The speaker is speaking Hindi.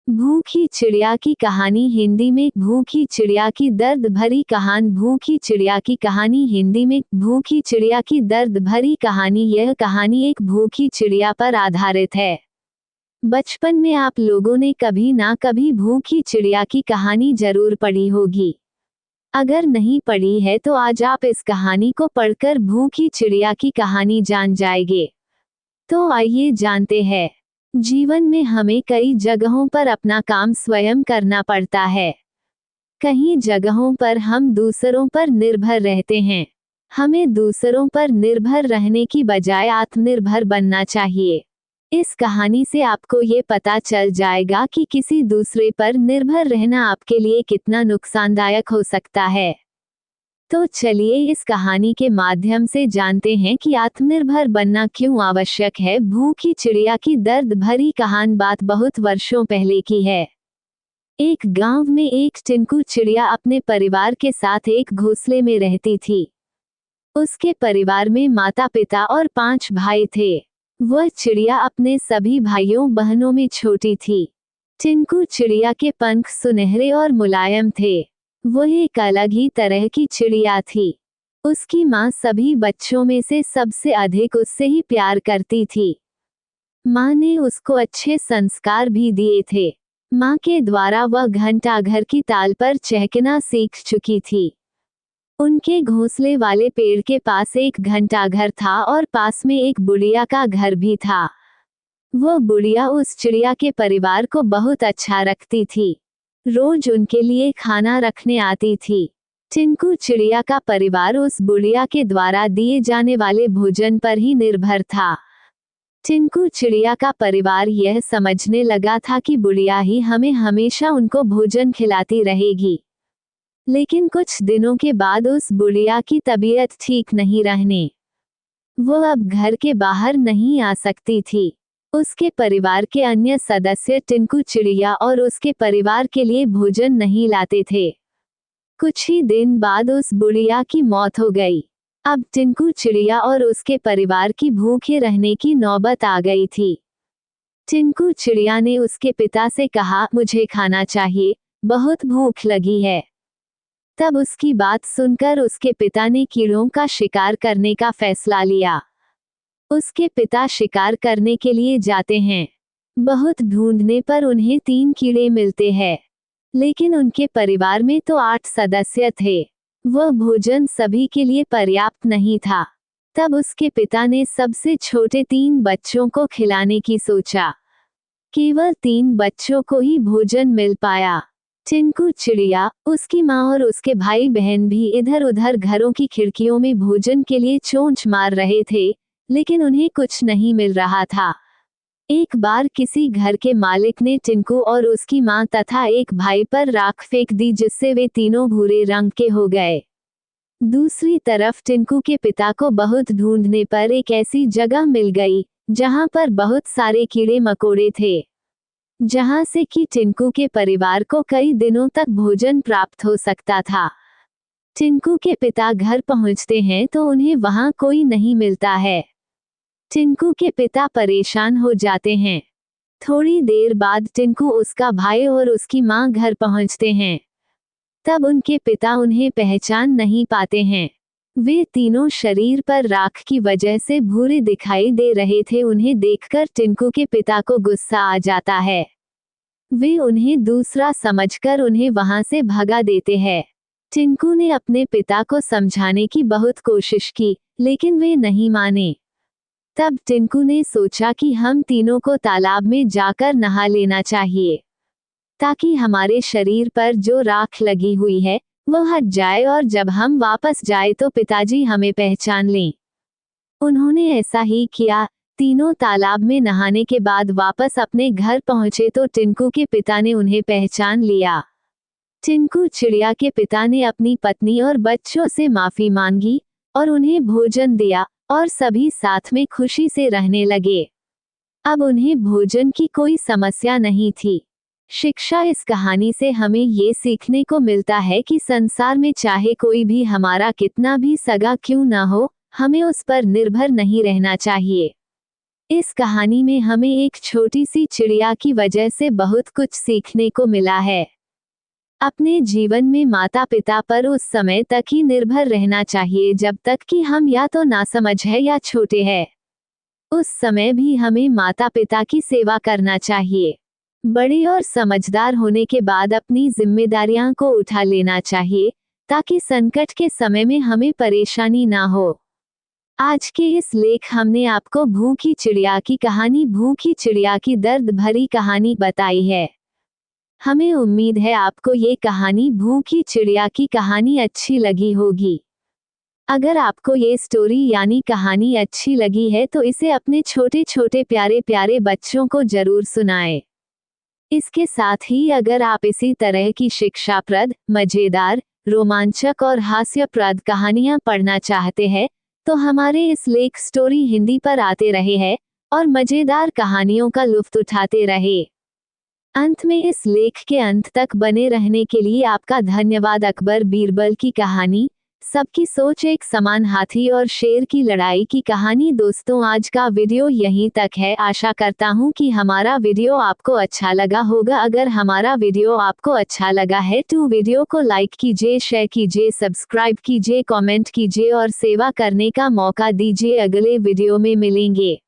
भूखी चिड़िया की कहानी हिंदी में भूखी चिड़िया की दर्द भरी कहानी। भूखी चिड़िया की कहानी हिंदी में भूखी चिड़िया की दर्द भरी कहानी। यह कहानी एक भूखी चिड़िया पर आधारित है। बचपन में आप लोगों ने कभी ना कभी भूखी चिड़िया की कहानी जरूर पढ़ी होगी। अगर नहीं पढ़ी है तो आज आप इस कहानी को पढ़कर भूखी चिड़िया की कहानी जान जाएंगे। तो आइए जानते हैं। जीवन में हमें कई जगहों पर अपना काम स्वयं करना पड़ता है। कई जगहों पर हम दूसरों पर निर्भर रहते हैं। हमें दूसरों पर निर्भर रहने की बजाय आत्मनिर्भर बनना चाहिए। इस कहानी से आपको ये पता चल जाएगा कि किसी दूसरे पर निर्भर रहना आपके लिए कितना नुकसानदायक हो सकता है। तो चलिए इस कहानी के माध्यम से जानते हैं कि आत्मनिर्भर बनना क्यों आवश्यक है। भूखी चिड़िया की दर्द भरी कहानी। बात बहुत वर्षों पहले की है। एक गांव में एक टिंकू चिड़िया अपने परिवार के साथ एक घोंसले में रहती थी। उसके परिवार में माता पिता और 5 भाई थे। वह चिड़िया अपने सभी भाइयों बहनों में छोटी थी। टिंकू चिड़िया के पंख सुनहरे और मुलायम थे। वह एक अलग ही तरह की चिड़िया थी। उसकी माँ सभी बच्चों में से सबसे अधिक उससे ही प्यार करती थी। माँ ने उसको अच्छे संस्कार भी दिए थे। माँ के द्वारा वह घंटा घर की ताल पर चहकना सीख चुकी थी। उनके घोंसले वाले पेड़ के पास एक घंटा घर था और पास में एक बुढ़िया का घर भी था। वह बुढ़िया उस चिड़िया के परिवार को बहुत अच्छा रखती थी। रोज उनके लिए खाना रखने आती थी। टिंकू चिड़िया का परिवार उस बुढ़िया के द्वारा दिए जाने वाले भोजन पर ही निर्भर था। टिंकू चिड़िया का परिवार यह समझने लगा था कि बुढ़िया ही हमें हमेशा उनको भोजन खिलाती रहेगी। लेकिन कुछ दिनों के बाद उस बुढ़िया की तबीयत ठीक नहीं रहने, वो अब घर के बाहर नहीं आ सकती थी। उसके परिवार के अन्य सदस्य टिंकू चिड़िया और उसके परिवार के लिए भोजन नहीं लाते थे। कुछ ही दिन बाद उस बुढ़िया की मौत हो गई। अब टिंकू चिड़िया और उसके परिवार की भूखे रहने की नौबत आ गई थी। टिंकू चिड़िया ने उसके पिता से कहा, मुझे खाना चाहिए, बहुत भूख लगी है। तब उसकी बात सुनकर उसके पिता ने कीड़ों का शिकार करने का फैसला लिया। उसके पिता शिकार करने के लिए जाते हैं। बहुत ढूंढने पर उन्हें 3 कीड़े मिलते हैं। लेकिन उनके परिवार में तो 8 सदस्य थे। वह भोजन सभी के लिए पर्याप्त नहीं था। तब उसके पिता ने सबसे छोटे 3 बच्चों को खिलाने की सोचा। केवल 3 बच्चों को ही भोजन मिल पाया। टिंकू चिड़िया, उसकी माँ और उसके भाई बहन भी इधर उधर घरों की खिड़कियों में भोजन के लिए चोंच मार रहे थे, लेकिन उन्हें कुछ नहीं मिल रहा था। एक बार किसी घर के मालिक ने टिंकू और उसकी माँ तथा एक भाई पर राख फेंक दी, जिससे वे तीनों भूरे रंग के हो गए। दूसरी तरफ टिंकू के पिता को बहुत ढूंढने पर एक ऐसी जगह मिल गई जहां पर बहुत सारे कीड़े मकोड़े थे, जहां से कि टिंकू के परिवार को कई दिनों तक भोजन प्राप्त हो सकता था। टिंकू के पिता घर पहुंचते हैं तो उन्हें वहां कोई नहीं मिलता है। टिंकू के पिता परेशान हो जाते हैं। थोड़ी देर बाद टिंकू, उसका भाई और उसकी माँ घर पहुंचते हैं। तब उनके पिता उन्हें पहचान नहीं पाते हैं। वे तीनों शरीर पर राख की वजह से भूरे दिखाई दे रहे थे। उन्हें देखकर टिंकू के पिता को गुस्सा आ जाता है। वे उन्हें दूसरा समझकर उन्हें वहां से भगा देते हैं। टिंकू ने अपने पिता को समझाने की बहुत कोशिश की, लेकिन वे नहीं माने। तब टिंकू ने सोचा कि हम तीनों को तालाब में जाकर नहा लेना चाहिए, ताकि हमारे शरीर पर जो राख लगी हुई है वह हट जाए और जब हम वापस जाए तो पिताजी हमें पहचान लें। उन्होंने ऐसा ही किया। तीनों तालाब में नहाने के बाद वापस अपने घर पहुंचे तो टिंकू के पिता ने उन्हें पहचान लिया। टिंकू चिड़िया के पिता ने अपनी पत्नी और बच्चों से माफी मांगी और उन्हें भोजन दिया और सभी साथ में खुशी से रहने लगे। अब उन्हें भोजन की कोई समस्या नहीं थी। शिक्षा इस कहानी से हमें ये सीखने को मिलता है कि संसार में चाहे कोई भी हमारा कितना भी सगा क्यों ना हो, हमें उस पर निर्भर नहीं रहना चाहिए। इस कहानी में हमें एक छोटी सी चिड़िया की वजह से बहुत कुछ सीखने को मिला है। अपने जीवन में माता पिता पर उस समय तक ही निर्भर रहना चाहिए जब तक कि हम या तो नासमझ है या छोटे हैं। उस समय भी हमें माता पिता की सेवा करना चाहिए। बड़े और समझदार होने के बाद अपनी जिम्मेदारियां को उठा लेना चाहिए ताकि संकट के समय में हमें परेशानी ना हो। आज के इस लेख हमने आपको भूखी चिड़िया की कहानी, भूखी चिड़िया की दर्द भरी कहानी बताई है। हमें उम्मीद है आपको ये कहानी, भूखी चिड़िया की कहानी अच्छी लगी होगी। अगर आपको ये स्टोरी यानी कहानी अच्छी लगी है तो इसे अपने छोटे छोटे प्यारे प्यारे बच्चों को जरूर सुनाएं। इसके साथ ही अगर आप इसी तरह की शिक्षाप्रद, मजेदार, रोमांचक और हास्यप्रद कहानियां पढ़ना चाहते हैं तो हमारे इस लेख स्टोरी हिंदी पर आते रहे हैं और मजेदार कहानियों का लुत्फ उठाते रहे। अंत में इस लेख के अंत तक बने रहने के लिए आपका धन्यवाद। अकबर बीरबल की कहानी, सबकी सोच एक समान, हाथी और शेर की लड़ाई की कहानी। दोस्तों, आज का वीडियो यहीं तक है। आशा करता हूँ कि हमारा वीडियो आपको अच्छा लगा होगा। अगर हमारा वीडियो आपको अच्छा लगा है तो वीडियो को लाइक कीजिए, शेयर कीजिए, सब्सक्राइब कीजिए, कमेंट कीजिए और सेवा करने का मौका दीजिए। अगले वीडियो में मिलेंगे।